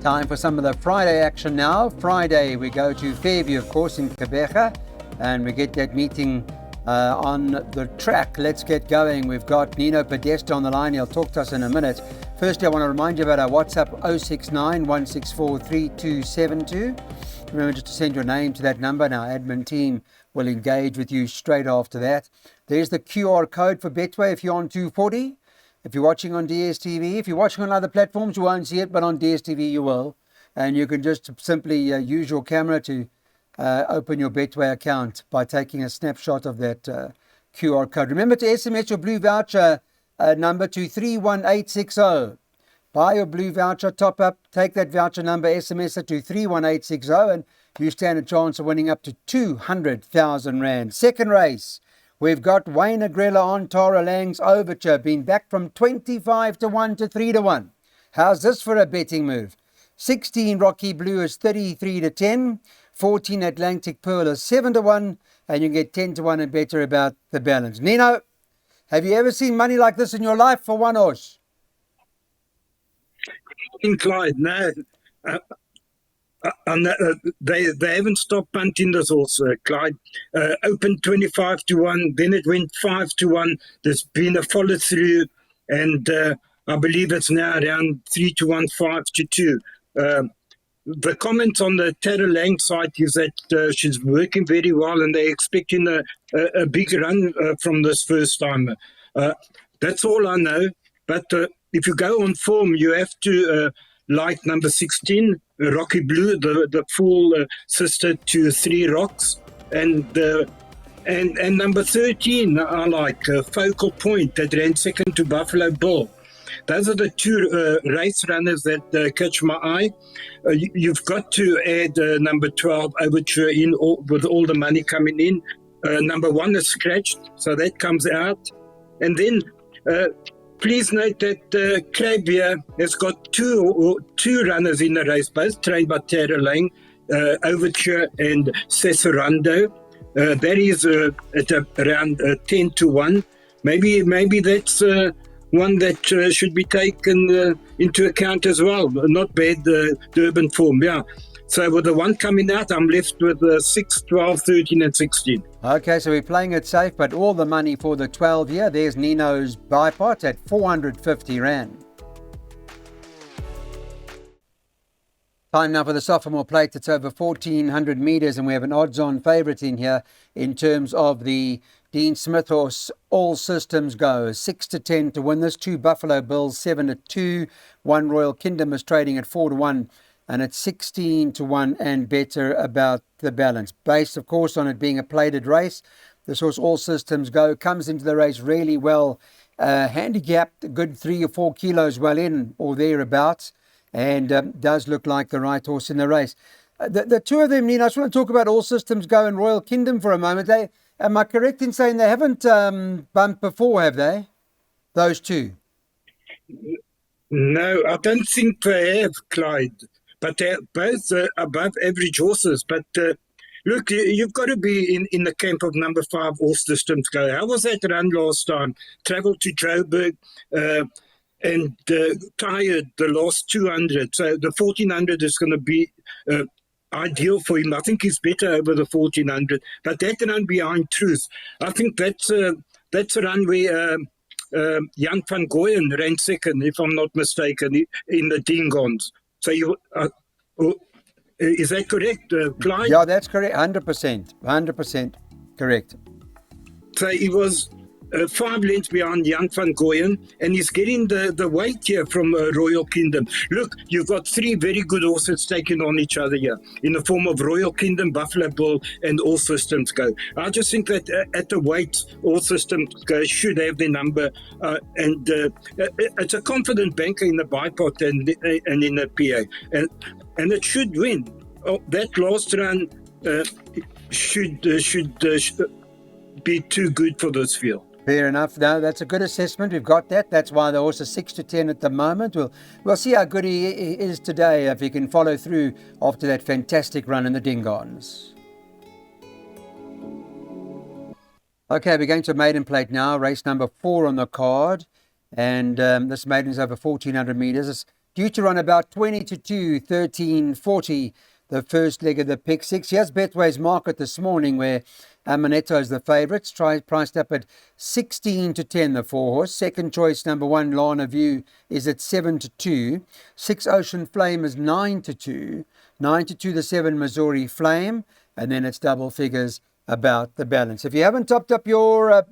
Time for some of the Friday action now. Friday, we go to Fairview, of course, in Quebec, and we get that meeting on the track. Let's get going. We've got Nino Podesta on the line. He'll talk to us in a minute. Firstly, I want to remind you about our WhatsApp 069 164 3272. Remember just to send your name to that number, and our admin team will engage with you straight after that. There's the QR code for Betway if you're on 240. If you're watching on DSTV, if you're watching on other platforms, you won't see it, but on DSTV you will. And you can just simply use your camera to open your Betway account by taking a snapshot of that QR code. Remember to SMS your blue voucher number to 31860. Buy your blue voucher, top up, take that voucher number, SMS it to 31860, and you stand a chance of winning up to 200,000 Rand. Second race. We've got Wayne Agrella on Tara Lang's Overture, been back from 25 to 1 to 3 to 1. How's this for a betting move? 16 Rocky Blue is 33 to 10, 14 Atlantic Pearl is 7 to 1, and you get 10 to 1 and better about the balance. Nino, have you ever seen money like this in your life for one horse? In Clyde, no. They haven't stopped punting this horse, Clyde. Opened 25 to 1, then it went 5 to 1. There's been a follow through, and I believe it's now around 3 to 1, 5 to 2. The comment on the Tara Lang side is that she's working very well, and they're expecting a big run from this first time. That's all I know. But if you go on form, you have to like number 16, Rocky Blue, the full sister to 3 Rocks, and number 13, I like Focal Point, that ran second to Buffalo Bull. Those are the two race runners that catch my eye. You've got to add number 12 Overture in with all the money coming in. Number 1 is scratched, so that comes out. And then please note that Krabia has got two runners in the race, both trained by Tara Lang, Overture and Cesarando. That is at around 10 to 1. Maybe that's one that should be taken into account as well. Not bad, Durban form, yeah. So with the one coming out, I'm left with 6, 12, 13 and 16. Okay, so we're playing it safe, but all the money for the 12 here. There's Nino's bipot at 450 Rand. Time now for the Sophomore Plate. It's over 1,400 metres, and we have an odds-on favourite in here in terms of the Dean Smith horse. All systems go. 6 to 10 to win this. 2 Buffalo Bills, 7 to 2. 1 Royal Kingdom is trading at 4 to 1. And it's 16 to 1 and better about the balance. Based, of course, on it being a plated race. This horse, All Systems Go, comes into the race really well. Handicapped, a good 3 or 4 kilos well in or thereabouts. And does look like the right horse in the race. The two of them, Nina, I just want to talk about All Systems Go and Royal Kingdom for a moment. Am I correct in saying they haven't bumped before, have they? Those two? No, I don't think they have, Clyde. But they're both above average horses. But look, you've got to be in the camp of number 5, All Systems Go. How was that run last time? Travelled to Joburg and tired the last 200. So the 1,400 is going to be ideal for him. I think he's better over the 1,400. But that run behind Truth, I think that's a run where Jan van Gooyen ran second, if I'm not mistaken, in the Dingons. So is that correct, Clyde? Yeah, that's correct. 100% correct. So he was 5 lengths behind Jan van Gooyen, and he's getting the weight here from Royal Kingdom. Look, you've got 3 very good horses taking on each other here in the form of Royal Kingdom, Buffalo Bull, and All Systems Go. I just think that at the weight, All Systems Go should have their number, and it's a confident banker in the bipot and in the PA, and it should win. That last run should be too good for this field. Fair enough. No, that's a good assessment. We've got that. That's why the horse is 6 to 10 at the moment. We'll see how good he is today, if he can follow through after that fantastic run in the Dingons. Okay, we're going to Maiden Plate now. Race number 4 on the card. And this maiden is over 1,400 metres. due to run about 20 to 2, 13.40, the first leg of the pick six. Here's Betway's market this morning, where Amanetto is the favourites, priced up at 16 to 10, the 4-horse. Second choice, number 1, Lana View, is at 7 to 2. 6, Ocean Flame is 9 to 2. 9 to 2, the 7, Missouri Flame. And then it's double figures about the balance. If you haven't topped up your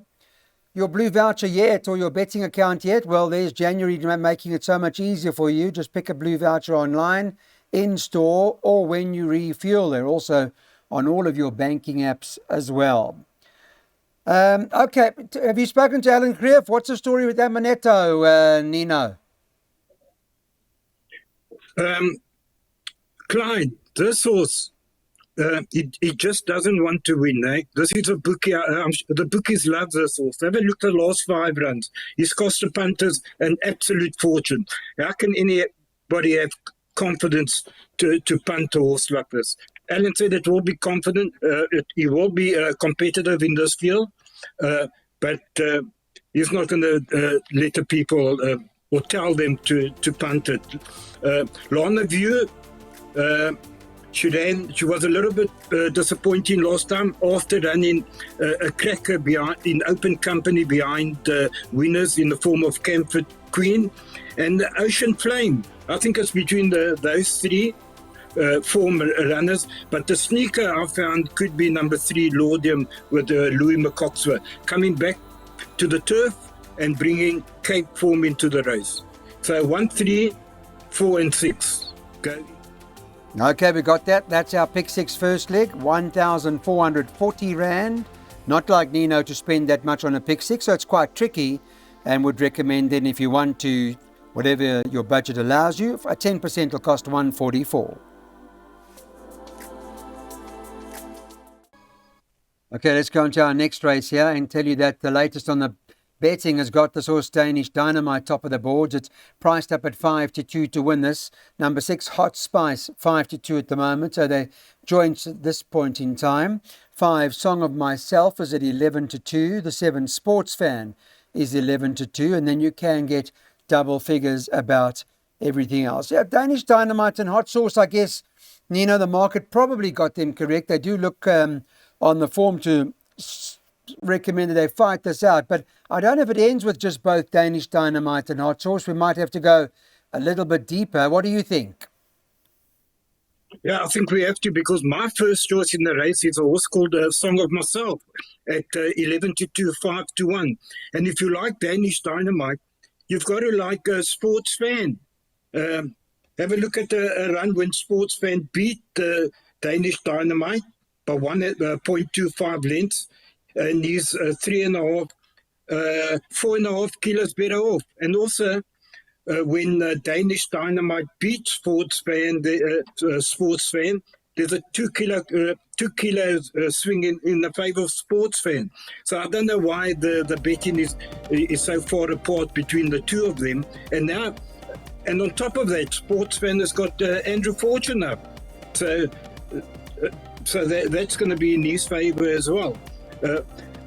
blue voucher yet, or your betting account yet, well, there's January making it so much easier for you. Just pick a blue voucher online, in store, or when you refuel. They're also on all of your banking apps as well. Okay, have you spoken to Alan Krief? What's the story with Amanetto, Nino? Clyde, this horse, he just doesn't want to win. Eh? This is a bookie. The bookies love this horse. Have a look at the last 5 runs. He's cost the punters an absolute fortune. How can anybody have confidence to punt a horse like this? Alan said it will be confident. He will be competitive in this field, but he's not going to let the people or tell them to punt it. Lana View, she was a little bit disappointing last time after running a cracker in open company behind winners in the form of Camford Queen and the Ocean Flame. I think it's between those 3 form runners, but the sneaker I found could be number 3, Laudium, with Louis McCoxwell coming back to the turf and bringing Cape form into the race. So 1, 3, 4 and 6. Go. Okay, we got that. That's our pick six first leg, 1,440 Rand. Not like Nino to spend that much on a pick six, so it's quite tricky, and would recommend then, if you want to, whatever your budget allows you, a 10% will cost 144. Okay, let's go on to our next race here and tell you that the latest on the betting has got this horse Danish Dynamite top of the boards. It's priced up at 5 to 2 to win this. Number 6 Hot Spice 5 to 2 at the moment, so they joint at this point in time. 5 Song of Myself is at 11 to 2. The 7 Sports Fan is 11 to 2, and then you can get double figures about everything else. Yeah, Danish Dynamite and Hot Sauce, I guess, Nino, the market probably got them correct. They do look on the form to recommend that they fight this out, but I don't know if it ends with just both Danish Dynamite and Hot Sauce. We might have to go a little bit deeper. What do you think? Yeah, I think we have to, because my first choice in the race is a horse called Song of Myself at 11 to 2, 5 to 1. And if you like Danish Dynamite, you've got to like a Sports Fan. Have a look at a run when Sports Fan beat Danish Dynamite by 1.25 lengths, and he's 4.5 kilos better off. And also, when Danish Dynamite beats Sports Fan, there's a 2 kilos swing in the favour of Sports Fan. So I don't know why the betting is so far apart between the two of them. And on top of that, Sports Fan has got Andrew Fortune up. So that's going to be in his favour as well.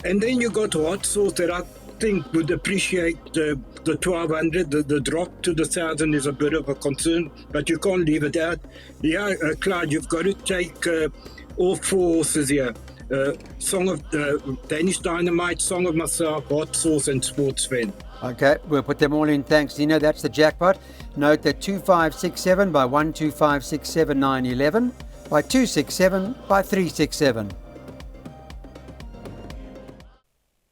And then you got Hot Sauce that I think would appreciate the 1,200. The drop to the 1,000 is a bit of a concern, but you can't leave it out. Yeah, Clyde, you've got to take all 4 horses here. Song of Danish Dynamite, Song of Myself, Hot Sauce and Sports Fan. Okay, we'll put them all in. Thanks, Nino. That's the jackpot. Note that 2567 by 12567 911 by 267 by 367.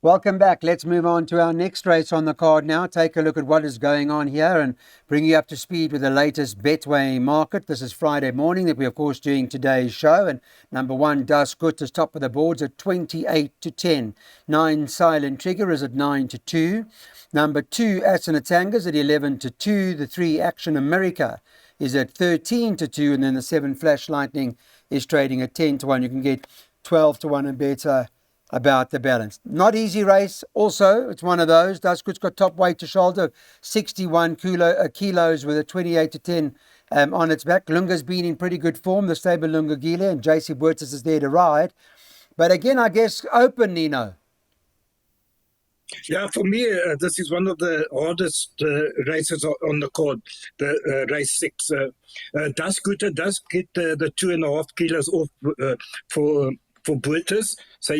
Welcome back. Let's move on to our next race on the card now. Take a look at what is going on here and bring you up to speed with the latest Betway market. This is Friday morning that we're, of course, doing today's show. And number 1, Das Gut, is top of the boards at 28 to 10. 9, Silent Trigger, is at 9 to 2. Number 2, Asanatanga, is at 11 to 2. The 3, Action America, is at 13 to 2. And then the 7, Flash Lightning, is trading at 10 to 1. You can get 12 to 1 and better about the balance. Not easy race. Also, it's one of those. Duskwood's got top weight to shoulder, 61 kilos with a 28 to 10 on its back. Lunga's been in pretty good form, the stable Lunga Gila, and JC Buertes is there to ride. But again, I guess open, Nino. Yeah, for me, this is one of the hardest races on the card, the race 6. Das Guter does get the 2.5 kilos off for Buertes, so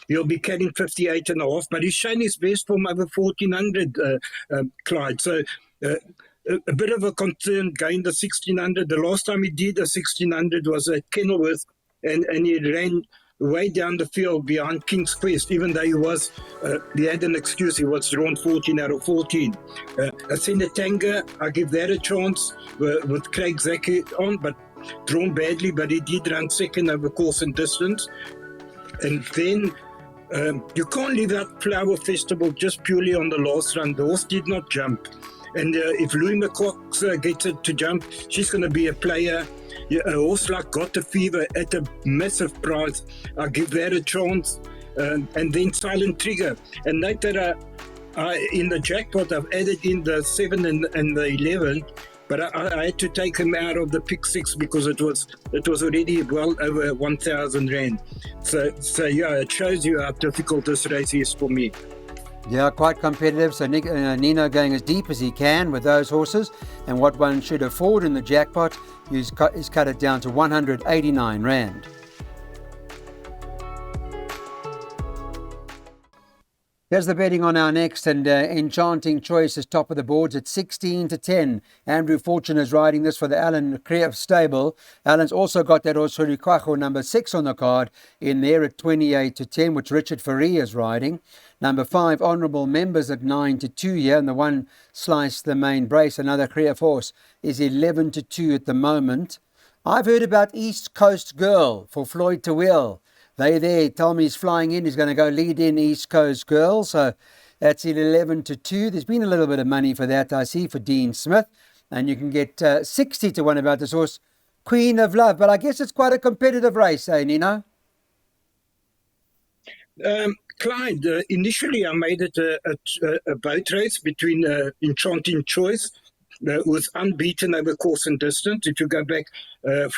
he'll be carrying 58.5, but he's shown his best from over 1400, Clyde. So a bit of a concern going the 1600. The last time he did the 1600 was at Kenilworth, and he ran way down the field behind King's Quest, even though he had an excuse. He was drawn 14 out of 14. Ascenda Tanga, I give that a chance with Craig Zaki on, but drawn badly, but he did run second over course and distance. And then you can't leave out Flower Festival just purely on the last run. The horse did not jump. And if Louis McCox gets it to jump, she's going to be a player. Yeah, a horse like Got the Fever at a massive price. I give that a chance. And then Silent Trigger. And note that in the jackpot, I've added in the 7 and the 11, but I had to take him out of the pick 6 because it was already well over 1,000 Rand. So yeah, it shows you how difficult this race is for me. Yeah, quite competitive. So Nino going as deep as he can with those horses, and what one should afford in the jackpot is cut it down to 189 Rand. Here's the betting on our next, and Enchanting Choice is top of the boards at 16-10. Andrew Fortune is riding this for the Alan Creative stable. Alan's also got that Osuri Kwacho number 6 on the card in there at 28-10, which Richard Faree is riding. Number 5, Honourable Members at 9-2 here, and the one Slice the Main Brace, another Creative horse, is 11-2 at the moment. I've heard about East Coast Girl for Floyd Terwell. They there, tell me he's flying in. He's going to go lead in East Coast Girl. So that's 11-2. There's been a little bit of money for that, I see, for Dean Smith. And you can get 60-1 about this horse, Queen of Love. But I guess it's quite a competitive race, eh, Nino? Clyde, initially I made it a boat race between Enchanting Choice, was unbeaten over course and distance. If you go back 4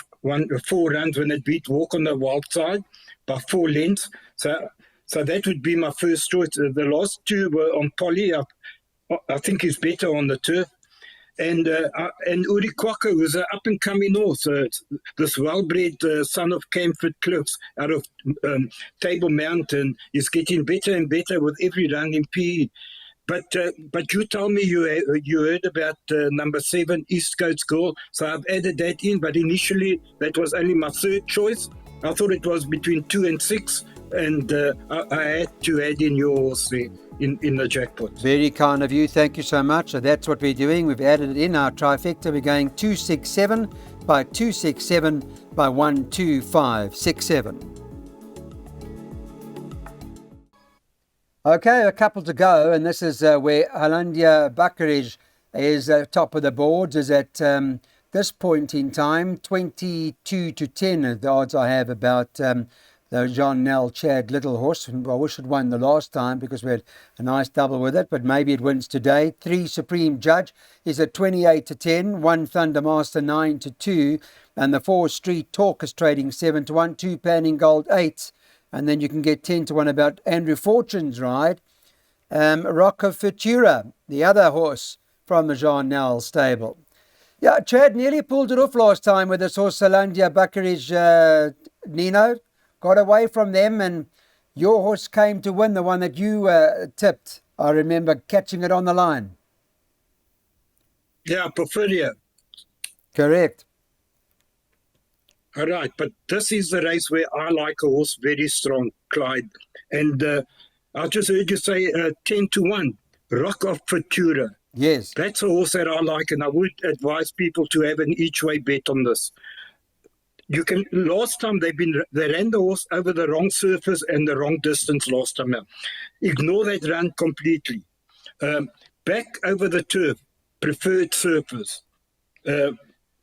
rounds when it beat Walk on the Wild Side by 4 lengths. So that would be my first choice. The last 2 were on Polly. I think he's better on the turf. And Uri Kwaka was an up-and-coming horse. This well-bred son of Camford Cliffs out of Table Mountain is getting better and better with every run in PE. But you told me you heard about number 7, East Coast Girl, so I've added that in. But initially, that was only my third choice. I thought it was between 2 and 6, and I had to add in your horse there in the jackpot. Very kind of you. Thank you so much. So that's what we're doing. We've added it in our trifecta. We're going 267 by 267 by 12567. Okay, a couple to go, and this is where Hollandia Bakkerij is top of the boards, is at this point in time 22-10. The odds I have about the John Nell Chad Little horse. I wish it won the last time because we had a nice double with it, but maybe it wins today. 3 Supreme Judge is at 28-10. 1 Thundermaster 9-2, and the 4 Street Talk is trading 7-1. 2 Panning Gold 8. And then you can get 10-1 about Andrew Fortune's ride. Rocco Futura, the other horse from the Jean Nell stable. Yeah, Chad nearly pulled it off last time with this horse, Hollandia Bakkerij, Nino. Got away from them, and your horse came to win, the one that you tipped. I remember catching it on the line. Yeah, Porphyria. Correct. All right, but this is the race where I like a horse very strong, Clyde. And I just heard you say 10-1, Rock of Futura. Yes. That's a horse that I like, and I would advise people to have an each-way bet on this. Last time they ran the horse over the wrong surface and the wrong distance last time out. Ignore that run completely. Back over the turf, preferred surface.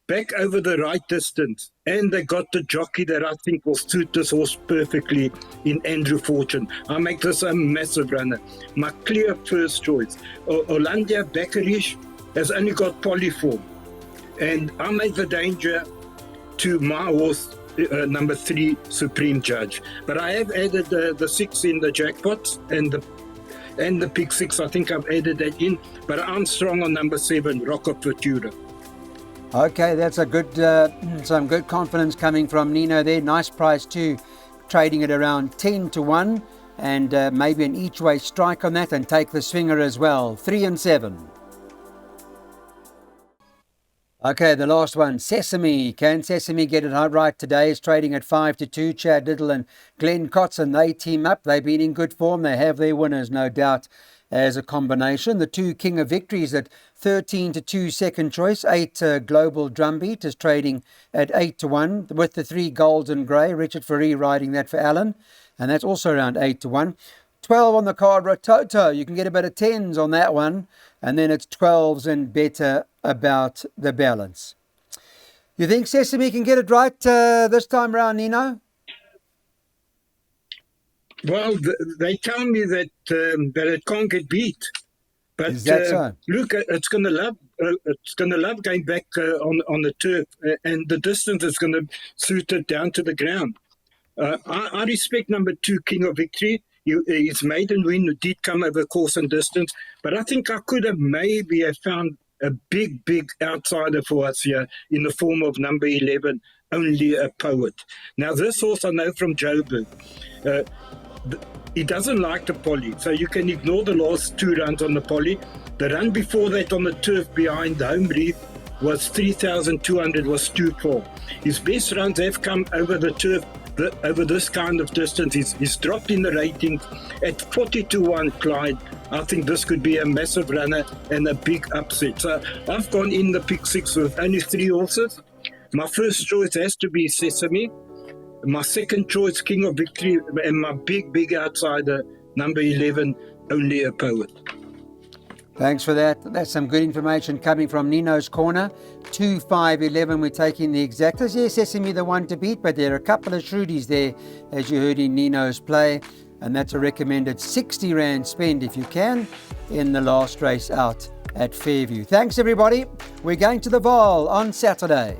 Back over the right distance, and they got the jockey that I think will suit this horse perfectly in Andrew Fortune. I make this a massive runner. My clear first choice. Hollandia Bakkerij has only got polyform, and I make the danger to my horse, number 3 Supreme Judge. But I have added the 6 in the jackpots, and and the pick 6. I think I've added that in, but I'm strong on number 7, Rock of Futura. Okay, that's a good, some good confidence coming from Nino there. Nice price too, trading at around 10 to 1, and maybe an each way strike on that and take the swinger as well. 3 and 7. Okay, the last one, Sesame. Can Sesame get it right today? It's trading at 5 to 2. Chad Little and Glenn Cotson, they team up. They've been in good form. They have their winners, no doubt, as a combination. The 2 King of Victories at 13 to 2 second choice. 8 Global Drumbeat is trading at 8 to 1 with the 3 Golds and Grey. Richard Faree riding that for Alan, and that's also around 8 to 1. 12 on the card, Rototo. You can get a bit of 10s on that one, and then it's 12s and better about the balance. You think Sesame can get it right this time around, Nino? Well, they tell me that it can't get beat. But Is that so? Look, it's going to love going back on the turf, and the distance is going to suit it down to the ground. I respect number 2, King of Victory. His maiden win did come over course and distance, but I think I could have maybe found a big outsider for us here in the form of number 11, Only a Poet. Now, this horse I know from Joburg. He doesn't like the poly, so you can ignore the last 2 runs on the poly. The run before that on the turf behind the home reef was 3,200, was 2-4. His best runs have come over the turf. Over this kind of distance, he's dropped in the ratings at 40 to 1, Clyde. I think this could be a massive runner and a big upset. So I've gone in the pick 6 with only 3 horses. My first choice has to be Sesame. My second choice, King of Victory, and my big outsider, number 11, Only a Poet. Thanks for that. That's some good information coming from Nino's corner. 2, 5, 11, we're taking the exactors. Yes, Sesame the one to beat, but there are a couple of shrewdies there, as you heard in Nino's play. And that's a recommended 60 Rand spend, if you can, in the last race out at Fairview. Thanks, everybody. We're going to the Vaal on Saturday.